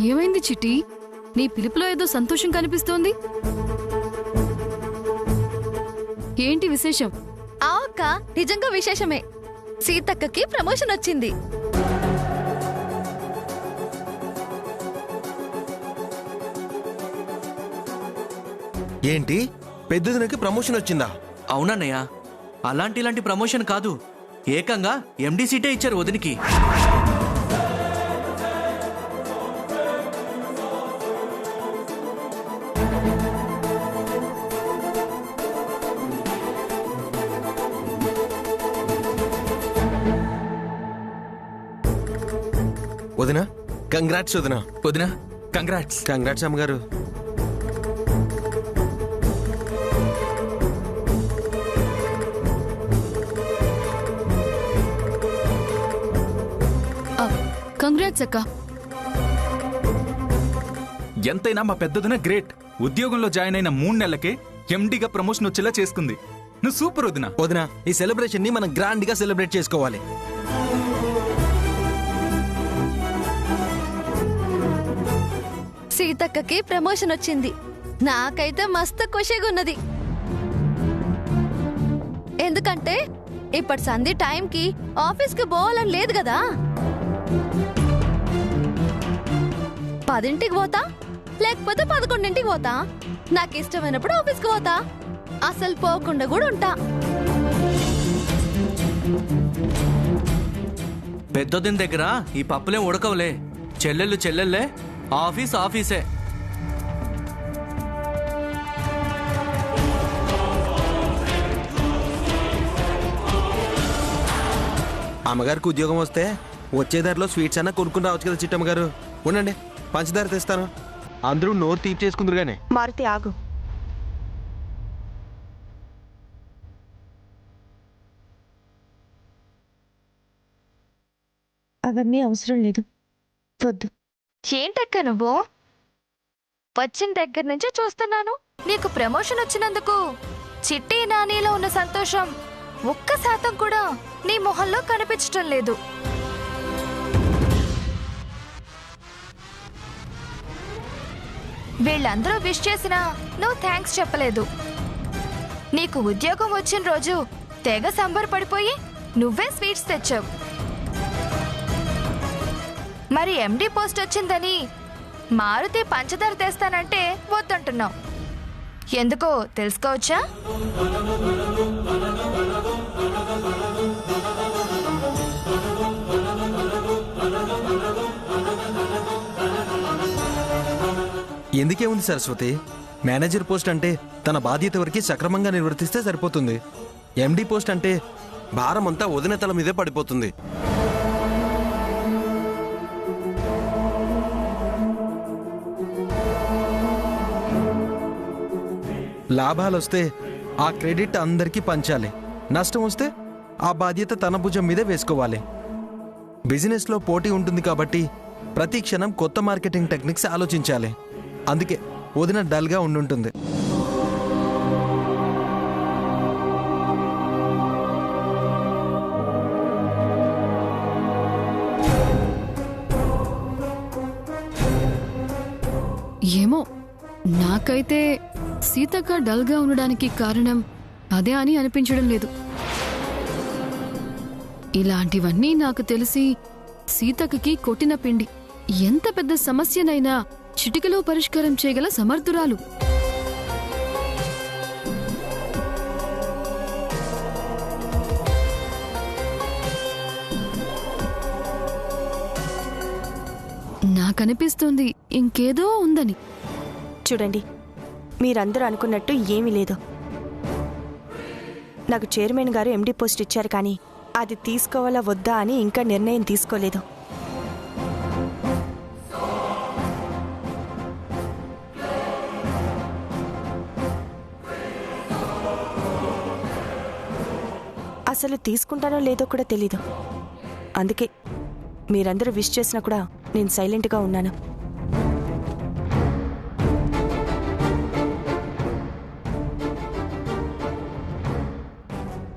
ఏమైంది చిట్టి? నీ పిలుపులో ఏదో సంతోషం కనిపిస్తోంది. ఏంటి విశేషం? ఆ అక్క, నిజంగా విశేషమే. సీతక్కకి ప్రమోషన్ వచ్చింది. ఏంటి, పెద్దదినకి ప్రమోషన్ వచ్చిందా? అవునన్నయ్య, ఇలాంటి ప్రమోషన్ కాదు, ఏకంగా ఎండి సీటే ఇచ్చారు వదినికి. వదినా, కంగ్రాట్స్ వదినా. వదినా, కంగ్రాట్స్. కంగ్రాట్స్ అమ్మగారు. కంగ్రాట్స్ అక్క. ఎంతైనా మా పెద్దదిన గ్రేట్. ఉద్యోగంలో జాయిన్ అయిన 3 నెలలకే ఎండిగా ప్రమోషన్ వచ్చేలా చేసుకుంది. నువ్వు సూపర్ వదినా. వదినా, ఈ సెలబ్రేషన్ ని మనం గ్రాండ్ గా సెలబ్రేట్ చేసుకోవాలి. సీతక్కకి ప్రమోషన్ వచ్చింది. నాకైతే మస్తు ఖుషిగా ఉన్నది. ఎందుకంటే ఇప్పటి సంధి టైంకి ఆఫీస్కి పోవాలని లేదు కదా. 10ంటికి పోతా, లేకపోతే 11ంటికి పోతా. నాకు ఇష్టమైనప్పుడు ఆఫీస్కి పోతా, అసలు పోకుండా కూడా ఉంటా. పెద్దదిన దగ్గర ఈ పప్పులేం ఉడకవులే. చెల్లెళ్ళు చెల్లెళ్ళే, ఆఫీస్ ఆఫీసే. అమ్మగారికి ఉద్యోగం వస్తే వచ్చే దారిలో స్వీట్స్ అన్నా కొనుక్కుని రావచ్చు కదా చిట్టమ్మ గారు. ఉండండి, పంచదార తెస్తాను. అందరూ నోరు తీపి చేసుకుందరు గానే. మారుతి ఆగు. అవన్నీ అవసరం లేదు, వద్దు. ఏంటక్క నువ్వు? వచ్చిన దగ్గర నుంచి చూస్తున్నాను. నీకు ప్రమోషన్ వచ్చినందుకు చిట్టి నానిలో ఉన్న సంతోషం 1% కూడా నీ మొహంలో కనిపించటం లేదు. వీళ్ళందరూ విష్ చేసినా నువ్వు థ్యాంక్స్ చెప్పలేదు. నీకు ఉద్యోగం వచ్చిన రోజు తెగ సంబరపడిపోయి నువ్వే స్వీట్స్ తెచ్చావు. మరి ఎండి పోస్ట్ వచ్చిందని మారుతి పంచదార తెస్తానంటే వద్దంటున్నావు. ఎందుకో తెలుసుకోవచ్చా? ఎందుకే ఉంది సరస్వతి, మేనేజర్ పోస్ట్ అంటే తన బాధ్యత వరకు సక్రమంగా నిర్వర్తిస్తే సరిపోతుంది. ఎండి పోస్ట్ అంటే భారం అంతా వదిన తల మీదే పడిపోతుంది. లాభాలొస్తే ఆ క్రెడిట్ అందరికీ పంచాలి, నష్టం వస్తే ఆ బాధ్యత తన భుజం మీదే వేసుకోవాలి. బిజినెస్లో పోటీ ఉంటుంది కాబట్టి ప్రతి క్షణం కొత్త మార్కెటింగ్ టెక్నిక్స్ ఆలోచించాలి. అందుకే వదిన డల్గా ఉండుంటుంది. ఏమో, నాకైతే సీతక్క డల్గా ఉండడానికి కారణం అదే అని అనిపించడం లేదు. ఇలాంటివన్నీ నాకు తెలిసి సీతక్కకి కొట్టిన పిండి. ఎంత పెద్ద సమస్యనైనా చిటికలో పరిష్కారం చేయగల సమర్థురాలు. నాకనిపిస్తుంది ఇంకేదో ఉందని. చూడండి, మీరందరూ అనుకున్నట్టు ఏమీ లేదు. నాకు చైర్మన్ గారు ఎండి పోస్ట్ ఇచ్చారు, కానీ అది తీసుకోవాలా వద్దా అని ఇంకా నిర్ణయం తీసుకోలేదు. అసలు తీసుకుంటానో లేదో కూడా తెలీదు. అందుకే మీరందరూ విష్ చేసినా కూడా నేను సైలెంట్గా ఉన్నాను.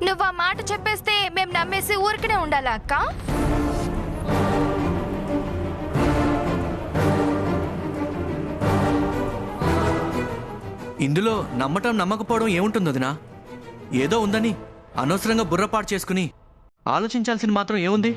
నువ్వు ఆ మాట చెప్పేస్తే మేము నమ్మేసి ఊరికనే ఉండాలా అక్క? ఇందులో నమ్మటం నమ్మకపోవడం ఏముంటుంది వదినా? ఏదో ఉందని అనవసరంగా బుర్రపాటు చేసుకుని ఆలోచించాల్సింది మాత్రం ఏముంది?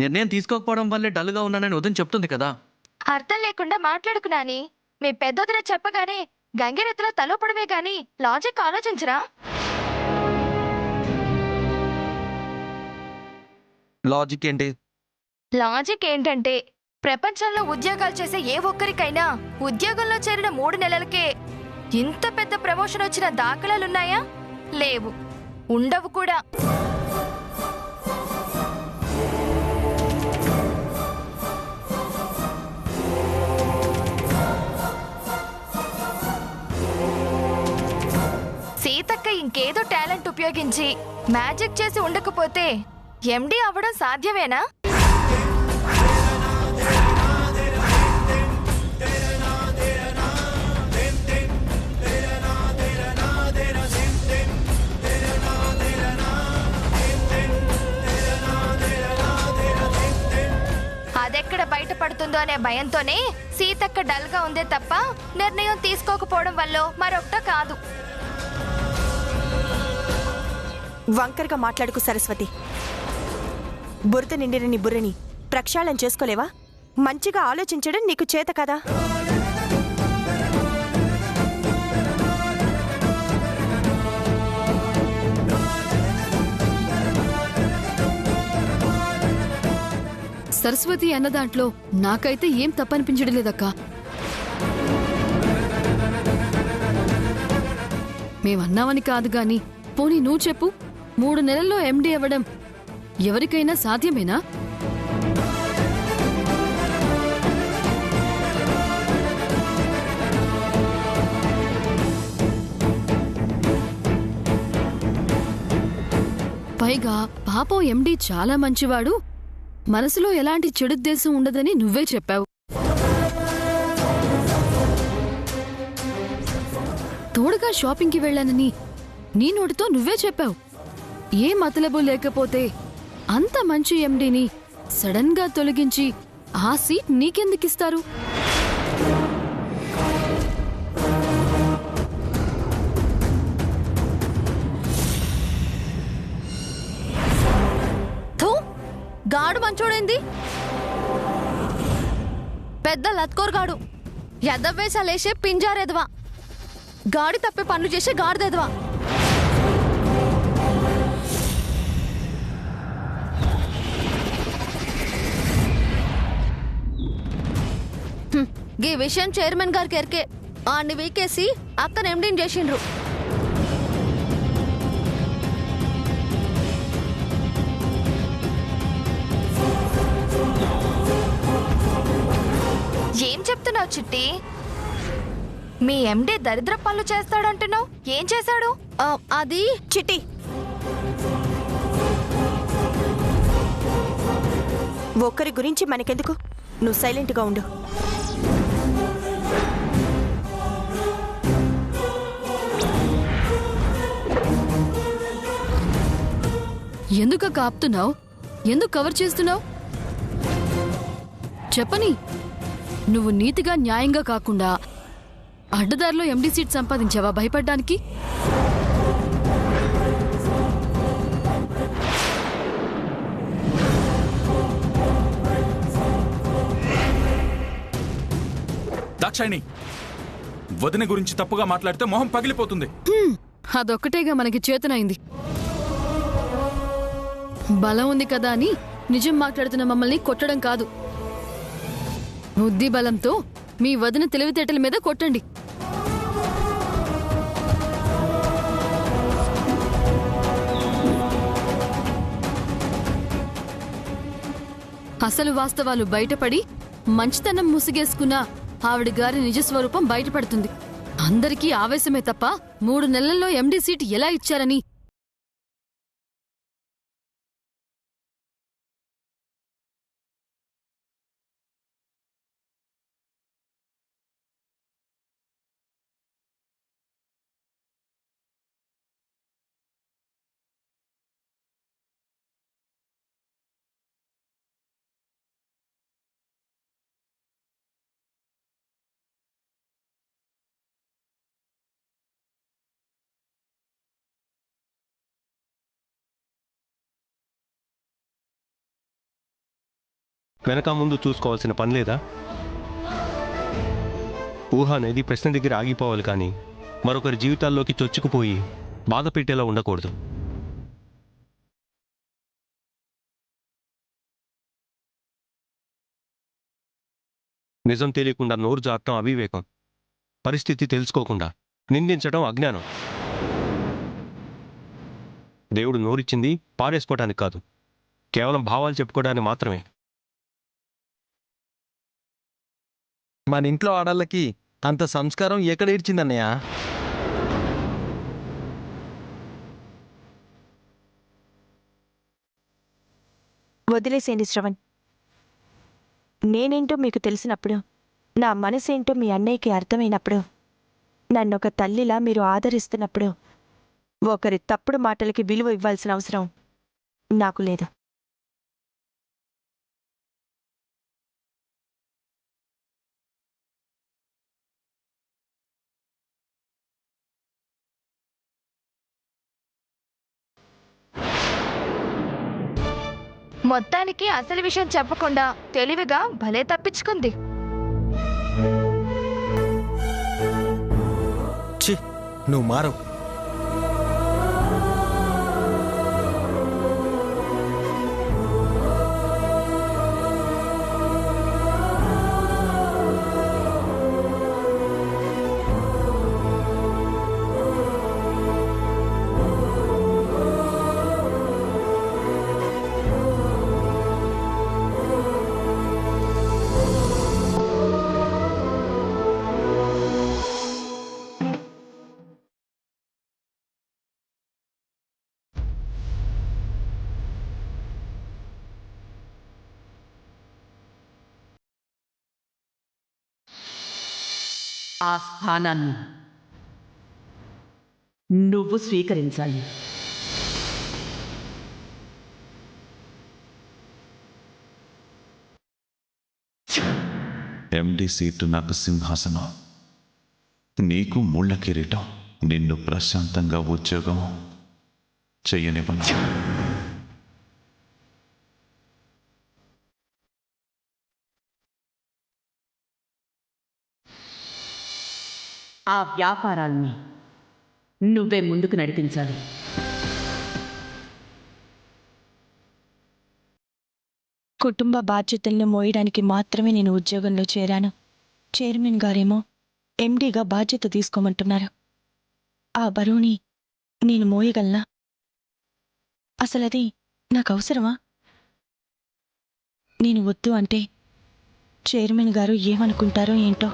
నిర్ణయం తీసుకోకపోవడం వల్లే డల్గా ఉన్నానని వదిన చెప్తుంది కదా. అర్థం లేకుండా మాట్లాడుకున్నాని. మీ పెద్దొదిన చెప్పగానే గంగిరెత్తులో తలోపడమే గాని లాజిక్ ఆలోచించరా? లాజిక్ ఏంటి? లాజిక్ ఏంటంటే ప్రపంచంలో ఉద్యోగాలు చేసే ఏ ఒక్కరికైనా ఉద్యోగంలో చేరిన 3 నెలలకే ఇంత పెద్ద ప్రమోషన్ వచ్చిన దాఖలాలున్నాయా? లేవు, ఉండవు కూడా. సీతక్క ఇంకేదో టాలెంట్ ఉపయోగించి మ్యాజిక్ చేసి ఉండకపోతే ఎండి అవ్వడం సాధ్యమేనా? అదెక్కడ బయటపడుతుందో అనే భయంతోనే సీతక్క డల్గా ఉందే తప్ప నిర్ణయం తీసుకోకపోవడం వల్ల మరొకట కాదు. వంకరగా మాట్లాడుకు సరస్వతి. బురద నిండిన నీ బుర్రని ప్రక్షాళన చేసుకోలేవా? మంచిగా ఆలోచించడం నీకు చేత కదా? సరస్వతి అన్న దాంట్లో నాకైతే ఏం తప్పనిపించడం లేదక్కా. మేమన్నామని కాదు గాని పోనీ నువ్వు చెప్పు, 3 నెలల్లో ఎండి అవ్వడం ఎవరికైనా సాధ్యమేనా? పైగా పాపం ఎండి చాలా మంచివాడు, మనసులో ఎలాంటి చెడుద్దేశం ఉండదని నువ్వే చెప్పావు. తోడుగా షాపింగ్కి వెళ్ళానని నీ నోటితో నువ్వే చెప్పావు. ఏ మతలబు లేకపోతే అంత మంచి ఎండిని సడన్ గా తొలగించి ఆ సీట్ నీకెందుకిస్తారు? గాడు మంచోడైంది, పెద్ద లత్కోర్గాడు, ఎదవేసాలేసే పింజారెదవా, గాడి తప్పే పనులు చేసే గాడిదెదవా. ఈ విషయం చైర్మన్ గారికి ఎరికే, ఆన్ని వీకేసి అక్కన ఎండిని చేసిండ్రు. ఏం చెప్తున్నావు చిట్టి? మీ ఎండి దరిద్ర పనులు చేస్తాడంటున్నావు, ఏం చేశాడు? అది చిట్టి, ఒక్కరి గురించి మనకెందుకు, నువ్వు సైలెంట్గా ఉండు. ఎందుకు కాపుతున్నావు? ఎందుకు కవర్ చేస్తున్నావు? చెప్పని. నువ్వు నీతిగా న్యాయంగా కాకుండా అడ్డదారిలో ఎండి సీట్ సంపాదించావా భయపడ్డానికి? దాక్షాయిని, వదిన గురించి తప్పుగా మాట్లాడితే మొహం పగిలిపోతుంది. అదొక్కటేగా మనకి చేతనైంది. బలం ఉంది కదా అని నిజం మాట్లాడుతున్న మమ్మల్ని కొట్టడం కాదు, బుద్ధి బలంతో మీ వదిన తెలివితేటల మీద కొట్టండి. అసలు వాస్తవాలు బయటపడి మంచితనం ముసిగేసుకున్న ఆవిడ గారి నిజస్వరూపం బయటపడుతుంది. అందరికీ ఆవేశమే తప్ప 3 నెలల్లో ఎండి సీట్ ఎలా ఇచ్చారని వెనక ముందు చూసుకోవాల్సిన పని లేదా? ఊహ అనేది ప్రశ్న దగ్గర ఆగిపోవాలి, కానీ మరొకరి జీవితాల్లోకి చొచ్చుకుపోయి బాధ పెట్టేలా ఉండకూడదు. నిజం తెలియకుండా నోరు జారటం అవివేకం. పరిస్థితి తెలుసుకోకుండా నిందించడం అజ్ఞానం. దేవుడు నోరిచ్చింది పారేసుకోవడానికి కాదు, కేవలం భావాలు చెప్పుకోవడానికి మాత్రమే. మన ఇంట్లో ఆడళ్ళకి అంత సంస్కారం ఎక్కడ ఇచ్చిందన్నయ్య? వదిలేసేయండి శ్రవణ్. నేనేంటో మీకు తెలిసినప్పుడు, నా మనసేంటో మీ అన్నయ్యకి అర్థమైనప్పుడు, నన్నొక తల్లిలా మీరు ఆదరిస్తున్నప్పుడు, ఒకరి తప్పుడు మాటలకి విలువ ఇవ్వాల్సిన అవసరం నాకు లేదు. మొత్తానికి అసలు విషయం చెప్పకుండా తెలివిగా భలే తప్పించుకుంది. ఛీ, నువ్వు మారవు. ఆ స్థానాన్ని నువ్వు స్వీకరించాలి. ఎండి సీటు నాకు సింహాసనం, నీకు ముళ్ళ కిరీటం. నిన్ను ప్రశాంతంగా ఉద్యోగం చెయ్యనివ్వను. ఆ వ్యాపారాల్ని నువ్వే ముందుకు నడిపించాలి. కుటుంబ బాధ్యతలను మోయడానికి మాత్రమే నేను ఉద్యోగంలో చేరాను. చైర్మన్ గారేమో ఎండీగా బాధ్యత తీసుకోమంటున్నారు. ఆ బరువుని నేను మోయగలనా? అసలది నాకు అవసరమా? నేను వద్దు అంటే చైర్మన్ గారు ఏమనుకుంటారో ఏంటో.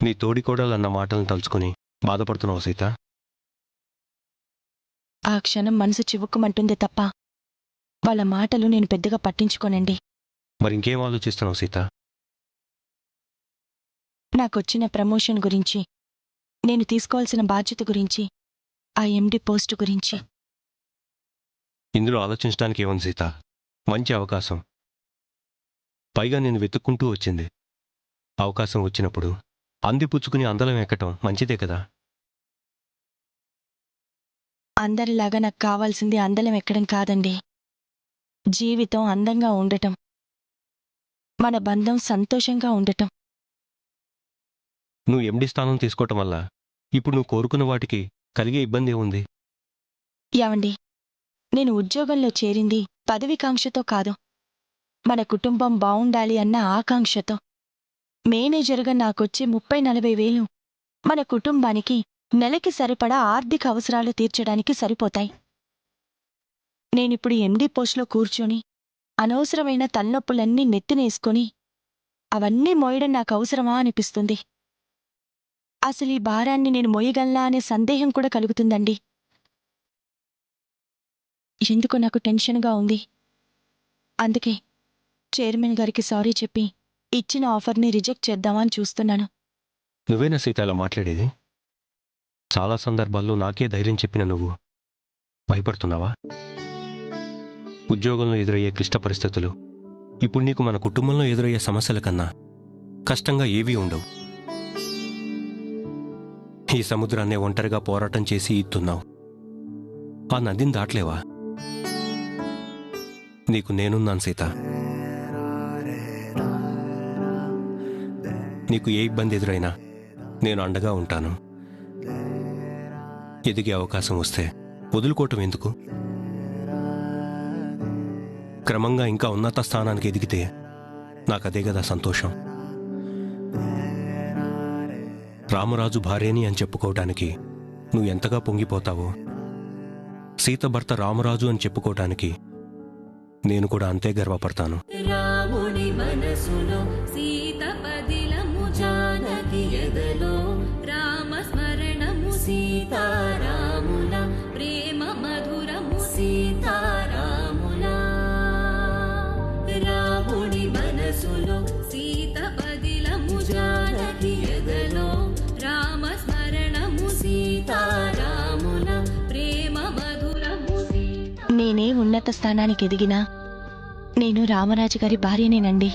నీ తోడికోడలన్న మాటలను తలుచుకుని బాధపడుతున్నావు సీత. ఆ క్షణం మనసు చివుక్కుమంటుంది తప్ప వాళ్ళ మాటలు నేను పెద్దగా పట్టించుకోనండి. మరింకేం ఆలోచిస్తున్నావు సీత? నాకొచ్చిన ప్రమోషన్ గురించి, నేను తీసుకోవాల్సిన బాధ్యత గురించి, ఆ ఎండి పోస్టు గురించి. ఇందులో ఆలోచించడానికి ఏముంది సీత? మంచి అవకాశం, పైగా నేను వెతుక్కుంటూ వచ్చింది. అవకాశం వచ్చినప్పుడు అందిపుచ్చుకుని అందలం ఎక్కటం మంచిదే కదా. అందరిలాగా నాకు కావాల్సింది అందలం ఎక్కడం కాదండి, జీవితం అందంగా ఉండటం, మన బంధం సంతోషంగా ఉండటం. నువ్వు ఎండి స్థానం తీసుకోవటం వల్ల ఇప్పుడు నువ్వు కోరుకున్న వాటికి కలిగే ఇబ్బంది ఏముంది? యావండి, నేను ఉద్యోగంలో చేరింది పదవికాంక్షతో కాదు, మన కుటుంబం బావుండాలి అన్న ఆకాంక్షతో. మేనేజర్గా నాకొచ్చే 30-40 వేలు మన కుటుంబానికి నెలకి సరిపడా ఆర్థిక అవసరాలు తీర్చడానికి సరిపోతాయి. నేనిప్పుడు ఎండీ పోస్ట్లో కూర్చొని అనవసరమైన తలనొప్పులన్నీ నెత్తినేసుకొని అవన్నీ మోయడం నాకు అవసరమా అనిపిస్తుంది. అసలు ఈ భారాన్ని నేను మోయగలనా అనే సందేహం కూడా కలుగుతుందండి. ఎందుకో నాకు టెన్షన్గా ఉంది. అందుకే చైర్మన్ గారికి సారీ చెప్పి ఇచ్చిన ఆఫర్ని రిజెక్ట్ చేద్దామని చూస్తున్నాను. నువ్వేనా సీత ఇలా మాట్లాడేది? చాలా సందర్భాల్లో నాకే ధైర్యం చెప్పిన నువ్వు భయపడుతున్నావా? ఉద్యోగంలో ఎదురయ్యే క్లిష్ట పరిస్థితులు ఇప్పుడు నీకు మన కుటుంబంలో ఎదురయ్యే సమస్యల కన్నా కష్టంగా ఏవీ ఉండవు. ఈ సముద్రాన్ని ఒంటరిగా పోరాటం చేసి ఈత్తున్నావు. ఆ నదిని దాటలేవా? నీకు నేనున్నాను సీత. నీకు ఏ ఇబ్బంది ఎదురైనా నేను అండగా ఉంటాను. ఎదిగే అవకాశం వస్తే వదులుకోవటం ఎందుకు? క్రమంగా ఇంకా ఉన్నత స్థానానికి ఎదిగితే నాకు అదే కదా సంతోషం. రామరాజు భార్యని అని చెప్పుకోవటానికి నువ్వు ఎంతగా పొంగిపోతావో, సీత భర్త రామరాజు అని చెప్పుకోవటానికి నేను కూడా అంతే గర్వపడతాను. రాముని మనసులో సీత పదిలము జానకి ఎదలో రామ స్మరణము సీతారాముల ప్రేమ మధురము సీతారాముల. రాముని మనసులో సీత పదిలము జానకి ఎదలో రామ స్మరణము సీతారాముల ప్రేమ మధురము. నేనే ఉన్నత స్థానానికి ఎదిగినా నేను రామరాజు గారి భార్యనేనండి.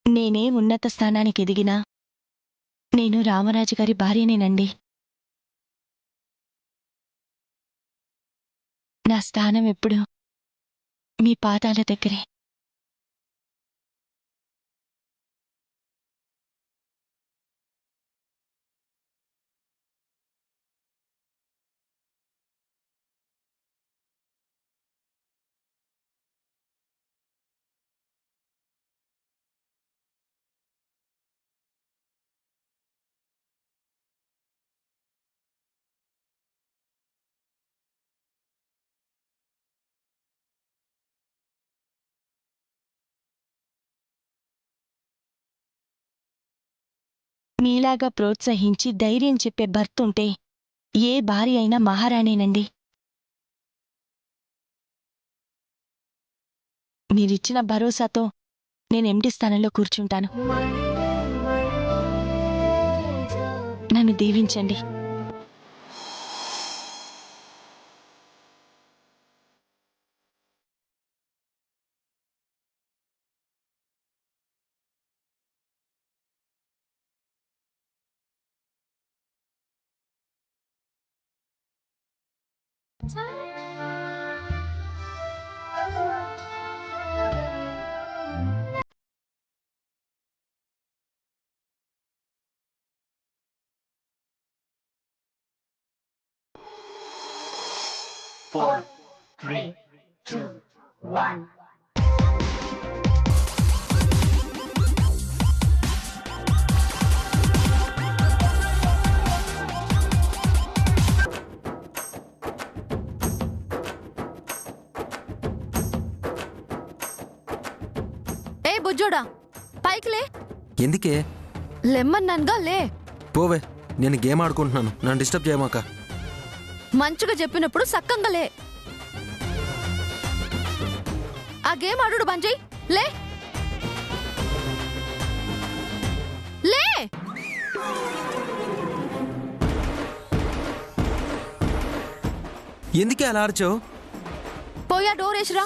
నేనే ఉన్నత స్థానానికి ఎదిగినా నేను రామరాజు గారి భార్యనేనండి. నా స్థానం ఎప్పుడు మీ పాదాల దగ్గరే. మీలాగా ప్రోత్సహించి ధైర్యం చెప్పే భర్తుంటే ఏ భార్య అయినా మహారాణేనండి. మీరిచ్చిన భరోసాతో నేను ఎండి స్థానంలో కూర్చుంటాను. నన్ను దీవించండి. ఏ బుజ్జోడా, పైకి లే. ఎందుకే? లెమ్మన్నానుగా, లే. పోవే, నేను గేమ్ ఆడుకుంటున్నాను, నన్ను డిస్టర్బ్ చేయమాక. మంచిగా చెప్పినప్పుడు సక్కంగా లే. ఆ గేమ్ ఆడు బంజయ్, లే లే. ఎందుకే అలా ఆర్చావు? పోయా డోర్ వేసిరా.